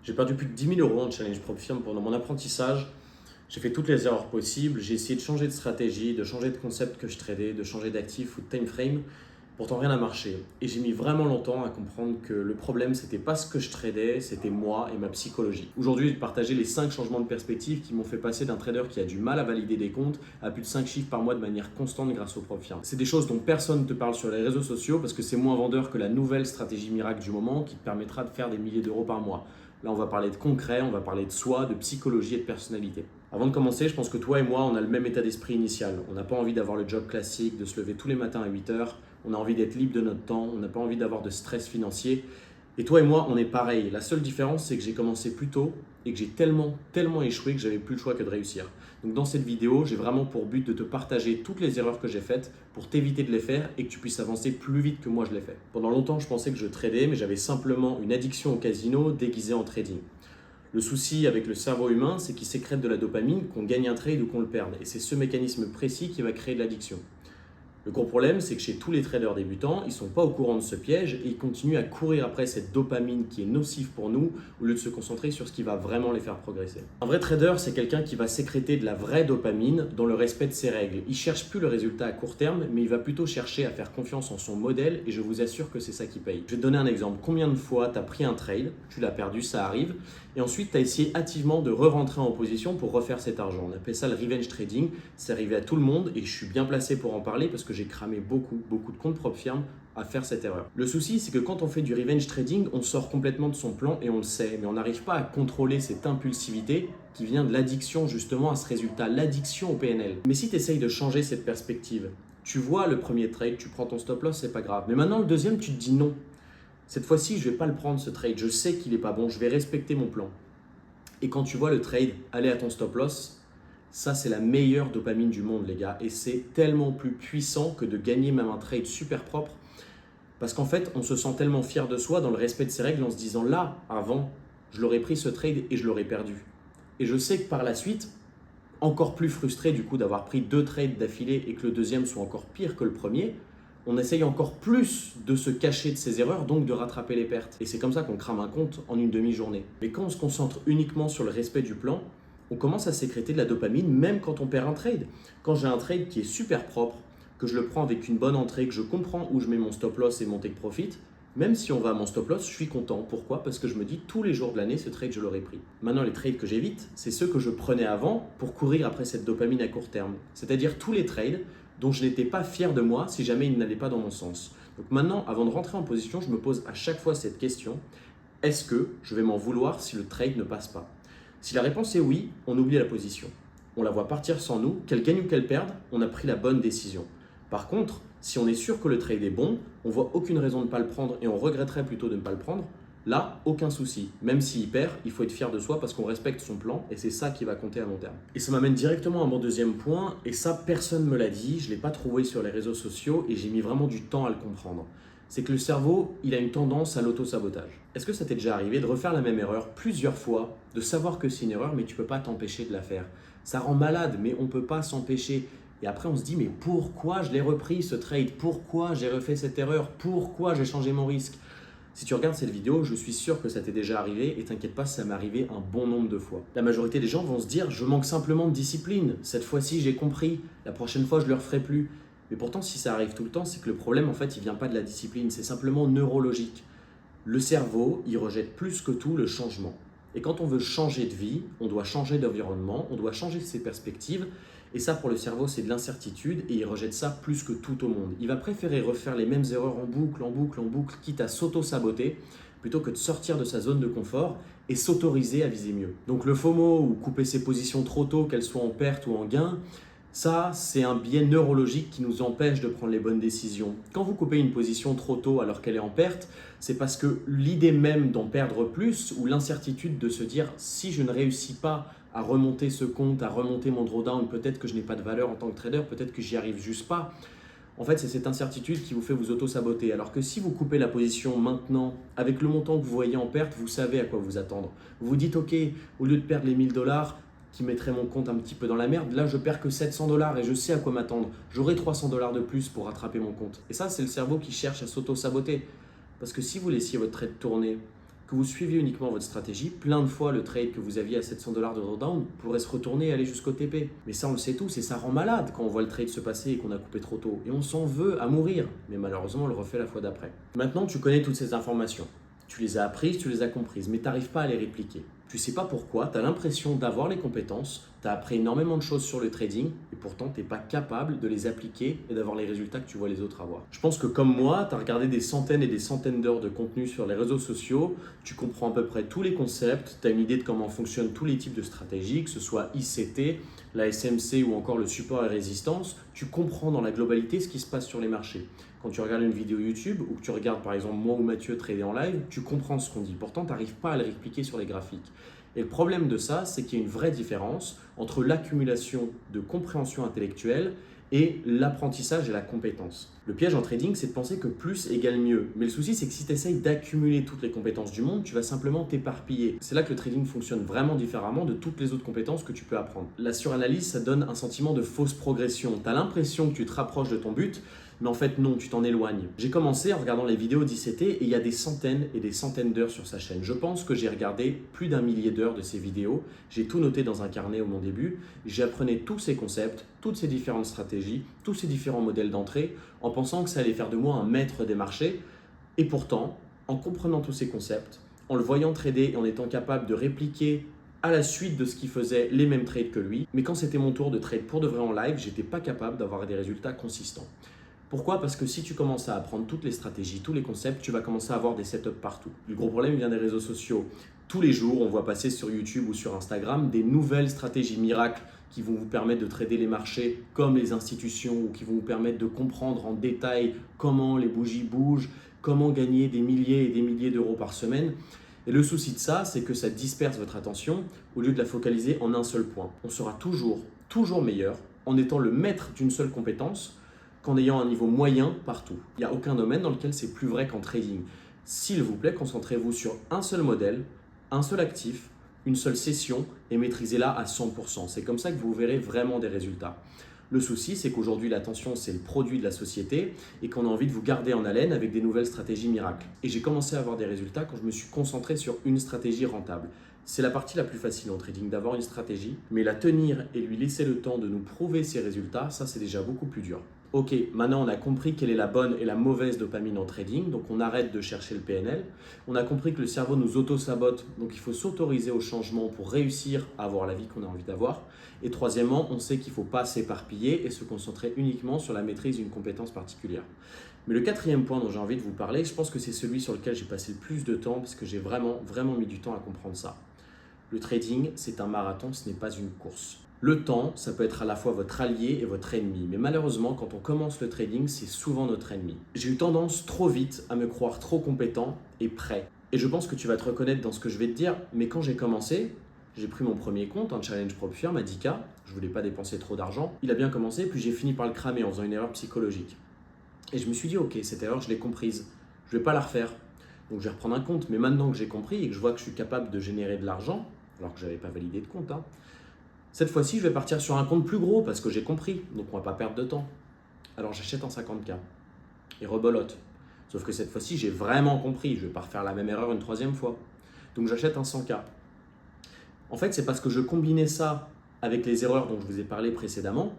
J'ai perdu plus de 10 000 euros en challenge Propfirm pendant mon apprentissage. J'ai fait toutes les erreurs possibles. J'ai essayé de changer de stratégie, de changer de concept que je tradais, de changer d'actif ou de time frame. Pourtant, rien n'a marché. Et j'ai mis vraiment longtemps à comprendre que le problème, c'était pas ce que je tradais, c'était moi et ma psychologie. Aujourd'hui, je vais te partager les 5 changements de perspective qui m'ont fait passer d'un trader qui a du mal à valider des comptes à plus de 5 chiffres par mois de manière constante grâce au Propfirm. C'est des choses dont personne ne te parle sur les réseaux sociaux parce que c'est moins vendeur que la nouvelle stratégie miracle du moment qui te permettra de faire des milliers d'euros par mois. Là, on va parler de concret, on va parler de soi, de psychologie et de personnalité. Avant de commencer, je pense que toi et moi, on a le même état d'esprit initial. On n'a pas envie d'avoir le job classique, de se lever tous les matins à 8 heures. On a envie d'être libre de notre temps, on n'a pas envie d'avoir de stress financier. Et toi et moi, on est pareil. La seule différence, c'est que j'ai commencé plus tôt et que j'ai tellement échoué que j'avais plus le choix que de réussir. Donc dans cette vidéo, j'ai vraiment pour but de te partager toutes les erreurs que j'ai faites pour t'éviter de les faire et que tu puisses avancer plus vite que moi je l'ai fait. Pendant longtemps, je pensais que je tradais, mais j'avais simplement une addiction au casino déguisée en trading. Le souci avec le cerveau humain, c'est qu'il sécrète de la dopamine, qu'on gagne un trade ou qu'on le perde. Et c'est ce mécanisme précis qui va créer de l'addiction. Le gros problème, c'est que chez tous les traders débutants, ils ne sont pas au courant de ce piège et ils continuent à courir après cette dopamine qui est nocive pour nous au lieu de se concentrer sur ce qui va vraiment les faire progresser. Un vrai trader, c'est quelqu'un qui va sécréter de la vraie dopamine dans le respect de ses règles. Il ne cherche plus le résultat à court terme, mais il va plutôt chercher à faire confiance en son modèle et je vous assure que c'est ça qui paye. Je vais te donner un exemple. Combien de fois tu as pris un trade, tu l'as perdu, ça arrive, et ensuite tu as essayé activement de re-rentrer en position pour refaire cet argent. On appelle ça le revenge trading. C'est arrivé à tout le monde et je suis bien placé pour en parler parce que j'ai cramé beaucoup de comptes Propfirm à faire cette erreur. Le souci, c'est que quand on fait du revenge trading, on sort complètement de son plan et on le sait, mais on n'arrive pas à contrôler cette impulsivité qui vient de l'addiction justement à ce résultat, l'addiction au PNL. Mais si tu essayes de changer cette perspective, tu vois le premier trade, tu prends ton stop loss, c'est pas grave. Mais maintenant, le deuxième, tu te dis non. Cette fois-ci, je vais pas le prendre ce trade, je sais qu'il est pas bon, je vais respecter mon plan. Et quand tu vois le trade aller à ton stop loss, ça, c'est la meilleure dopamine du monde, les gars. Et c'est tellement plus puissant que de gagner même un trade super propre. Parce qu'en fait, on se sent tellement fier de soi dans le respect de ses règles en se disant là, avant, je l'aurais pris ce trade et je l'aurais perdu. Et je sais que par la suite, encore plus frustré du coup d'avoir pris 2 trades d'affilée et que le deuxième soit encore pire que le premier, on essaye encore plus de se cacher de ses erreurs, donc de rattraper les pertes. Et c'est comme ça qu'on crame un compte en une demi-journée. Mais quand on se concentre uniquement sur le respect du plan, on commence à sécréter de la dopamine même quand on perd un trade. Quand j'ai un trade qui est super propre, que je le prends avec une bonne entrée, que je comprends où je mets mon stop loss et mon take profit, même si on va à mon stop loss, je suis content. Pourquoi? Parce que je me dis tous les jours de l'année, ce trade, je l'aurais pris. Maintenant, les trades que j'évite, c'est ceux que je prenais avant pour courir après cette dopamine à court terme. C'est-à-dire tous les trades dont je n'étais pas fier de moi si jamais ils n'allaient pas dans mon sens. Donc maintenant, avant de rentrer en position, je me pose à chaque fois cette question, est-ce que je vais m'en vouloir si le trade ne passe pas? Si la réponse est oui, on oublie la position. On la voit partir sans nous, qu'elle gagne ou qu'elle perde, on a pris la bonne décision. Par contre, si on est sûr que le trade est bon, on voit aucune raison de ne pas le prendre et on regretterait plutôt de ne pas le prendre, là, aucun souci. Même s'il perd, il faut être fier de soi parce qu'on respecte son plan et c'est ça qui va compter à long terme. Et ça m'amène directement à mon deuxième point et ça, personne ne me l'a dit, je ne l'ai pas trouvé sur les réseaux sociaux et j'ai mis vraiment du temps à le comprendre. C'est que le cerveau, il a une tendance à l'auto-sabotage. Est-ce que ça t'est déjà arrivé de refaire la même erreur plusieurs fois, de savoir que c'est une erreur mais tu ne peux pas t'empêcher de la faire? Ça rend malade mais on ne peut pas s'empêcher. Et après, on se dit, mais pourquoi je l'ai repris ce trade? Pourquoi j'ai refait cette erreur? Pourquoi j'ai changé mon risque? Si tu regardes cette vidéo, je suis sûr que ça t'est déjà arrivé et t'inquiète pas, ça m'est arrivé un bon nombre de fois. La majorité des gens vont se dire, je manque simplement de discipline. Cette fois-ci, j'ai compris. La prochaine fois, je ne le referai plus. Mais pourtant, si ça arrive tout le temps, c'est que le problème, en fait, il ne vient pas de la discipline. C'est simplement neurologique. Le cerveau, il rejette plus que tout le changement. Et quand on veut changer de vie, on doit changer d'environnement, on doit changer ses perspectives. Et ça, pour le cerveau, c'est de l'incertitude et il rejette ça plus que tout au monde. Il va préférer refaire les mêmes erreurs en boucle, quitte à s'auto-saboter, plutôt que de sortir de sa zone de confort et s'autoriser à viser mieux. Donc le FOMO ou couper ses positions trop tôt, qu'elles soient en perte ou en gain, ça, c'est un biais neurologique qui nous empêche de prendre les bonnes décisions. Quand vous coupez une position trop tôt alors qu'elle est en perte, c'est parce que l'idée même d'en perdre plus ou l'incertitude de se dire si je ne réussis pas à remonter ce compte, à remonter mon drawdown, peut-être que je n'ai pas de valeur en tant que trader, peut-être que j'y arrive juste pas. En fait, c'est cette incertitude qui vous fait vous auto-saboter. Alors que si vous coupez la position maintenant, avec le montant que vous voyez en perte, vous savez à quoi vous attendre. Vous vous dites, ok, au lieu de perdre les 1000 dollars, qui mettrait mon compte un petit peu dans la merde, là je perds que 700 dollars et je sais à quoi m'attendre. J'aurai 300 dollars de plus pour rattraper mon compte. Et ça, c'est le cerveau qui cherche à s'auto-saboter. Parce que si vous laissiez votre trade tourner, que vous suiviez uniquement votre stratégie, plein de fois le trade que vous aviez à 700 $ de drawdown pourrait se retourner et aller jusqu'au TP. Mais ça on le sait tous et ça rend malade quand on voit le trade se passer et qu'on a coupé trop tôt. Et on s'en veut à mourir, mais malheureusement on le refait la fois d'après. Maintenant tu connais toutes ces informations. Tu les as apprises, tu les as comprises, mais tu n'arrives pas à les répliquer. Tu ne sais pas pourquoi, tu as l'impression d'avoir les compétences, tu as appris énormément de choses sur le trading et pourtant tu n'es pas capable de les appliquer et d'avoir les résultats que tu vois les autres avoir. Je pense que comme moi, tu as regardé des centaines et des centaines d'heures de contenu sur les réseaux sociaux, tu comprends à peu près tous les concepts, tu as une idée de comment fonctionnent tous les types de stratégies, que ce soit ICT, la SMC ou encore le support et résistance, tu comprends dans la globalité ce qui se passe sur les marchés. Quand tu regardes une vidéo YouTube ou que tu regardes par exemple moi ou Mathieu trader en live, tu comprends ce qu'on dit. Pourtant, tu n'arrives pas à le répliquer sur les graphiques. Et le problème de ça, c'est qu'il y a une vraie différence entre l'accumulation de compréhension intellectuelle et l'apprentissage et la compétence. Le piège en trading, c'est de penser que plus égale mieux. Mais le souci, c'est que si tu essayes d'accumuler toutes les compétences du monde, tu vas simplement t'éparpiller. C'est là que le trading fonctionne vraiment différemment de toutes les autres compétences que tu peux apprendre. La suranalyse, ça donne un sentiment de fausse progression. Tu as l'impression que tu te rapproches de ton but, mais en fait non, tu t'en éloignes. J'ai commencé en regardant les vidéos d'ICT et il y a des centaines et des centaines d'heures sur sa chaîne. Je pense que j'ai regardé plus d'1 millier d'heures de ces vidéos. J'ai tout noté dans un carnet au mon début. J'apprenais tous ces concepts, toutes ces différentes stratégies, tous ces différents modèles d'entrée en pensant que ça allait faire de moi un maître des marchés. Et pourtant, en comprenant tous ces concepts, en le voyant trader et en étant capable de répliquer à la suite de ce qu'il faisait les mêmes trades que lui, mais quand c'était mon tour de trade pour de vrai en live, j'étais pas capable d'avoir des résultats consistants. Pourquoi? Parce que si tu commences à apprendre toutes les stratégies, tous les concepts, tu vas commencer à avoir des setups partout. Le gros problème vient des réseaux sociaux. Tous les jours, on voit passer sur YouTube ou sur Instagram des nouvelles stratégies miracles qui vont vous permettre de trader les marchés comme les institutions ou qui vont vous permettre de comprendre en détail comment les bougies bougent, comment gagner des milliers et des milliers d'euros par semaine. Et le souci de ça, c'est que ça disperse votre attention au lieu de la focaliser en un seul point. On sera toujours meilleur en étant le maître d'une seule compétence qu'en ayant un niveau moyen partout. Il n'y a aucun domaine dans lequel c'est plus vrai qu'en trading. S'il vous plaît, concentrez-vous sur un seul modèle, un seul actif, une seule session et maîtrisez-la à 100%. C'est comme ça que vous verrez vraiment des résultats. Le souci, c'est qu'aujourd'hui, l'attention, c'est le produit de la société et qu'on a envie de vous garder en haleine avec des nouvelles stratégies miracles. Et j'ai commencé à avoir des résultats quand je me suis concentré sur une stratégie rentable. C'est la partie la plus facile en trading, d'avoir une stratégie, mais la tenir et lui laisser le temps de nous prouver ses résultats, ça c'est déjà beaucoup plus dur. Ok, maintenant on a compris quelle est la bonne et la mauvaise dopamine en trading, donc on arrête de chercher le PNL. On a compris que le cerveau nous auto-sabote, donc il faut s'autoriser au changement pour réussir à avoir la vie qu'on a envie d'avoir. Et troisièmement, on sait qu'il ne faut pas s'éparpiller et se concentrer uniquement sur la maîtrise d'une compétence particulière. Mais le quatrième point dont j'ai envie de vous parler, je pense que c'est celui sur lequel j'ai passé le plus de temps parce que j'ai vraiment mis du temps à comprendre ça. Le trading, c'est un marathon, ce n'est pas une course. Le temps, ça peut être à la fois votre allié et votre ennemi. Mais malheureusement, quand on commence le trading, c'est souvent notre ennemi. J'ai eu tendance trop vite à me croire trop compétent et prêt. Et je pense que tu vas te reconnaître dans ce que je vais te dire. Mais quand j'ai commencé, j'ai pris mon premier compte, un challenge propre firm à 10K. Je voulais pas dépenser trop d'argent. Il a bien commencé, puis j'ai fini par le cramer en faisant une erreur psychologique. Et je me suis dit, ok, cette erreur, je l'ai comprise. Je vais pas la refaire. Donc je vais reprendre un compte. Mais maintenant que j'ai compris et que je vois que je suis capable de générer de l'argent, alors que je n'avais pas validé de compte, cette fois-ci, je vais partir sur un compte plus gros parce que j'ai compris, donc on ne va pas perdre de temps. Alors j'achète en 50K et rebolote. Sauf que cette fois-ci, j'ai vraiment compris, je ne vais pas refaire la même erreur une troisième fois. Donc j'achète un 100K. En fait, c'est parce que je combinais ça avec les erreurs dont je vous ai parlé précédemment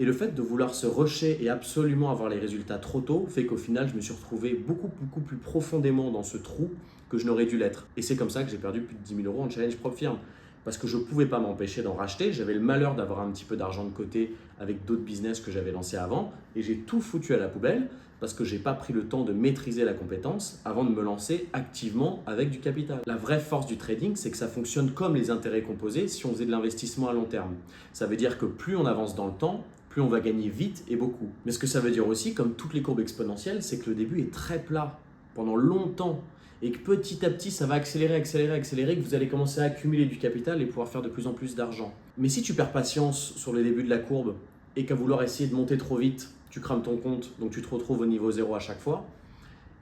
et le fait de vouloir se rusher et absolument avoir les résultats trop tôt fait qu'au final, je me suis retrouvé beaucoup plus profondément dans ce trou que je n'aurais dû l'être. Et c'est comme ça que j'ai perdu plus de 10 000 € en challenge propre firm. Parce que je ne pouvais pas m'empêcher d'en racheter. J'avais le malheur d'avoir un petit peu d'argent de côté avec d'autres business que j'avais lancés avant. Et j'ai tout foutu à la poubelle parce que je n'ai pas pris le temps de maîtriser la compétence avant de me lancer activement avec du capital. La vraie force du trading, c'est que ça fonctionne comme les intérêts composés si on faisait de l'investissement à long terme. Ça veut dire que plus on avance dans le temps, plus on va gagner vite et beaucoup. Mais ce que ça veut dire aussi, comme toutes les courbes exponentielles, c'est que le début est très plat pendant longtemps. Et que petit à petit, ça va accélérer, que vous allez commencer à accumuler du capital et pouvoir faire de plus en plus d'argent. Mais si tu perds patience sur le début de la courbe et qu'à vouloir essayer de monter trop vite, tu crames ton compte, donc tu te retrouves au niveau 0 à chaque fois,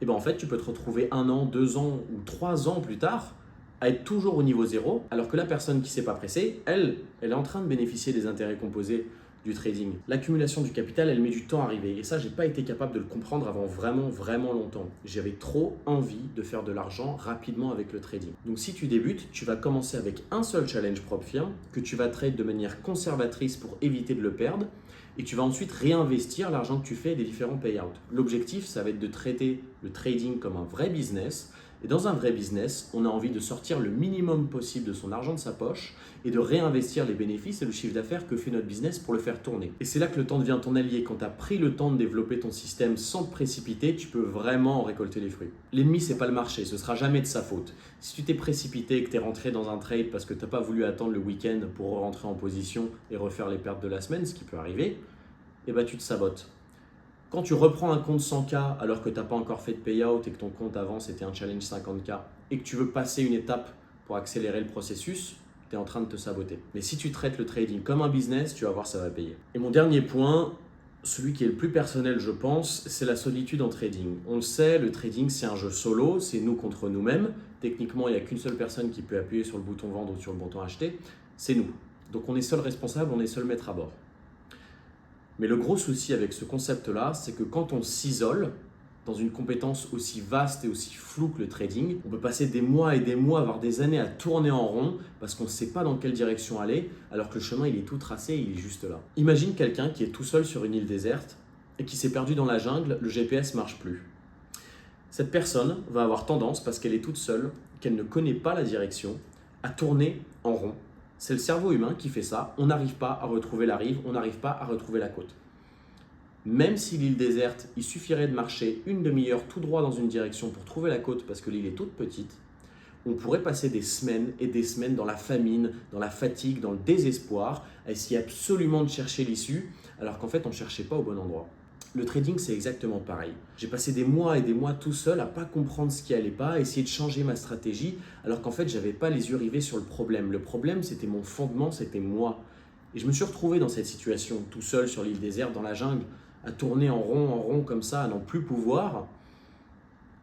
et bien en fait, tu peux te retrouver 1 an, 2 ans ou 3 ans plus tard à être toujours au niveau 0, alors que la personne qui ne s'est pas pressée, elle est en train de bénéficier des intérêts composés du trading. L'accumulation du capital, elle met du temps à arriver. Et ça, j'ai pas été capable de le comprendre avant vraiment longtemps. J'avais trop envie de faire de l'argent rapidement avec le trading. Donc si tu débutes, tu vas commencer avec un seul challenge propre firme que tu vas trade de manière conservatrice pour éviter de le perdre. Et tu vas ensuite réinvestir l'argent que tu fais des différents payouts. L'objectif, ça va être de traiter le trading comme un vrai business. Et dans un vrai business, on a envie de sortir le minimum possible de son argent de sa poche et de réinvestir les bénéfices et le chiffre d'affaires que fait notre business pour le faire tourner. Et c'est là que le temps devient ton allié. Quand tu as pris le temps de développer ton système sans te précipiter, tu peux vraiment en récolter les fruits. L'ennemi, c'est pas le marché, ce sera jamais de sa faute. Si tu t'es précipité et que tu es rentré dans un trade parce que tu n'as pas voulu attendre le week-end pour rentrer en position et refaire les pertes de la semaine, ce qui peut arriver, eh ben, tu te sabotes. Quand tu reprends un compte 100K alors que tu n'as pas encore fait de payout et que ton compte avant c'était un challenge 50K et que tu veux passer une étape pour accélérer le processus, tu es en train de te saboter. Mais si tu traites le trading comme un business, tu vas voir, ça va payer. Et mon dernier point, celui qui est le plus personnel je pense, c'est la solitude en trading. On le sait, le trading c'est un jeu solo, c'est nous contre nous-mêmes. Techniquement, il n'y a qu'une seule personne qui peut appuyer sur le bouton vendre ou sur le bouton acheter, c'est nous. Donc on est seul responsable, on est seul maître à bord. Mais le gros souci avec ce concept-là, c'est que quand on s'isole dans une compétence aussi vaste et aussi floue que le trading, on peut passer des mois et des mois, voire des années à tourner en rond parce qu'on ne sait pas dans quelle direction aller, alors que le chemin il est tout tracé, il est juste là. Imagine quelqu'un qui est tout seul sur une île déserte et qui s'est perdu dans la jungle, le GPS ne marche plus. Cette personne va avoir tendance, parce qu'elle est toute seule, qu'elle ne connaît pas la direction, à tourner en rond. C'est le cerveau humain qui fait ça, on n'arrive pas à retrouver la rive, on n'arrive pas à retrouver la côte. Même si l'île déserte, il suffirait de marcher une demi-heure tout droit dans une direction pour trouver la côte parce que l'île est toute petite, on pourrait passer des semaines et des semaines dans la famine, dans la fatigue, dans le désespoir, à essayer absolument de chercher l'issue, alors qu'en fait on ne cherchait pas au bon endroit. Le trading, c'est exactement pareil. J'ai passé des mois et des mois tout seul à ne pas comprendre ce qui allait pas, à essayer de changer ma stratégie, alors qu'en fait, je n'avais pas les yeux rivés sur le problème. Le problème, c'était mon fondement, c'était moi. Et je me suis retrouvé dans cette situation, tout seul sur l'île déserte, dans la jungle, à tourner en rond comme ça, à n'en plus pouvoir.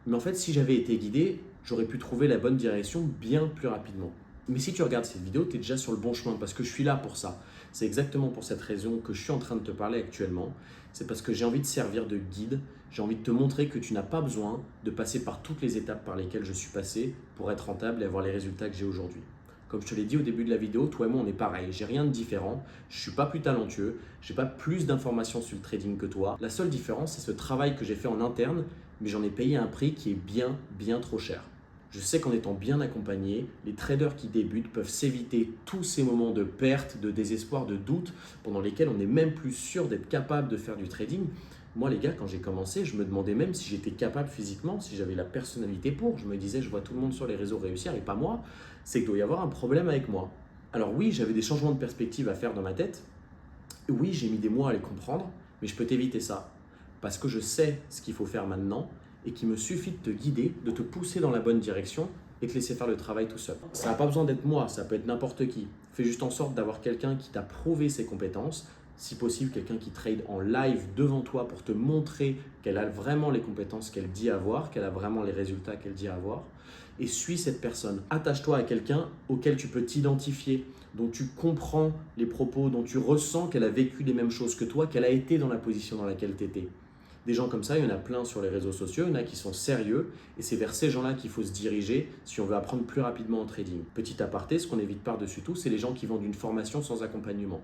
Mais en fait, si j'avais été guidé, j'aurais pu trouver la bonne direction bien plus rapidement. Mais si tu regardes cette vidéo, tu es déjà sur le bon chemin parce que je suis là pour ça. C'est exactement pour cette raison que je suis en train de te parler actuellement. C'est parce que j'ai envie de servir de guide, j'ai envie de te montrer que tu n'as pas besoin de passer par toutes les étapes par lesquelles je suis passé pour être rentable et avoir les résultats que j'ai aujourd'hui. Comme je te l'ai dit au début de la vidéo, toi et moi on est pareil, j'ai rien de différent, je ne suis pas plus talentueux, je n'ai pas plus d'informations sur le trading que toi. La seule différence, c'est ce travail que j'ai fait en interne, mais j'en ai payé un prix qui est bien trop cher. Je sais qu'en étant bien accompagné, les traders qui débutent peuvent s'éviter tous ces moments de perte, de désespoir, de doute, pendant lesquels on n'est même plus sûr d'être capable de faire du trading. Moi les gars, quand j'ai commencé, je me demandais même si j'étais capable physiquement, si j'avais la personnalité pour. Je me disais, je vois tout le monde sur les réseaux réussir et pas moi, c'est qu'il doit y avoir un problème avec moi. Alors oui, j'avais des changements de perspective à faire dans ma tête. Oui, j'ai mis des mois à les comprendre, mais je peux t'éviter ça. Parce que je sais ce qu'il faut faire maintenant et qu'il me suffit de te guider, de te pousser dans la bonne direction et te laisser faire le travail tout seul. Ça n'a pas besoin d'être moi, ça peut être n'importe qui. Fais juste en sorte d'avoir quelqu'un qui t'a prouvé ses compétences, si possible quelqu'un qui trade en live devant toi pour te montrer qu'elle a vraiment les compétences qu'elle dit avoir, qu'elle a vraiment les résultats qu'elle dit avoir. Et suis cette personne. Attache-toi à quelqu'un auquel tu peux t'identifier, dont tu comprends les propos, dont tu ressens qu'elle a vécu les mêmes choses que toi, qu'elle a été dans la position dans laquelle tu étais. Des gens comme ça, il y en a plein sur les réseaux sociaux, il y en a qui sont sérieux et c'est vers ces gens-là qu'il faut se diriger si on veut apprendre plus rapidement en trading. Petit aparté, ce qu'on évite par-dessus tout, c'est les gens qui vendent une formation sans accompagnement.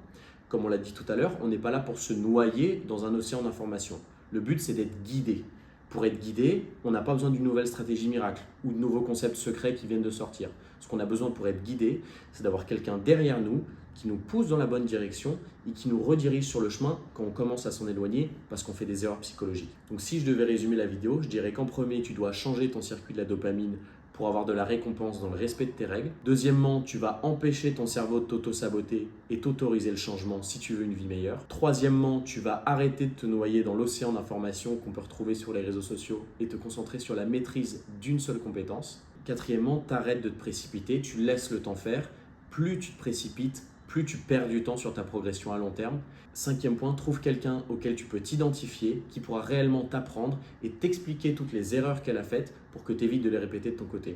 Comme on l'a dit tout à l'heure, on n'est pas là pour se noyer dans un océan d'informations. Le but, c'est d'être guidé. Pour être guidé, on n'a pas besoin d'une nouvelle stratégie miracle ou de nouveaux concepts secrets qui viennent de sortir. Ce qu'on a besoin pour être guidé, c'est d'avoir quelqu'un derrière nous qui nous pousse dans la bonne direction et qui nous redirige sur le chemin quand on commence à s'en éloigner parce qu'on fait des erreurs psychologiques. Donc si je devais résumer la vidéo, je dirais qu'en premier, tu dois changer ton circuit de la dopamine pour avoir de la récompense dans le respect de tes règles. Deuxièmement, tu vas empêcher ton cerveau de t'auto-saboter et t'autoriser le changement si tu veux une vie meilleure. Troisièmement, tu vas arrêter de te noyer dans l'océan d'informations qu'on peut retrouver sur les réseaux sociaux et te concentrer sur la maîtrise d'une seule compétence. Quatrièmement, t'arrêtes de te précipiter, tu laisses le temps faire. Plus tu te précipites, plus tu perds du temps sur ta progression à long terme. Cinquième point, trouve quelqu'un auquel tu peux t'identifier, qui pourra réellement t'apprendre et t'expliquer toutes les erreurs qu'elle a faites pour que tu évites de les répéter de ton côté.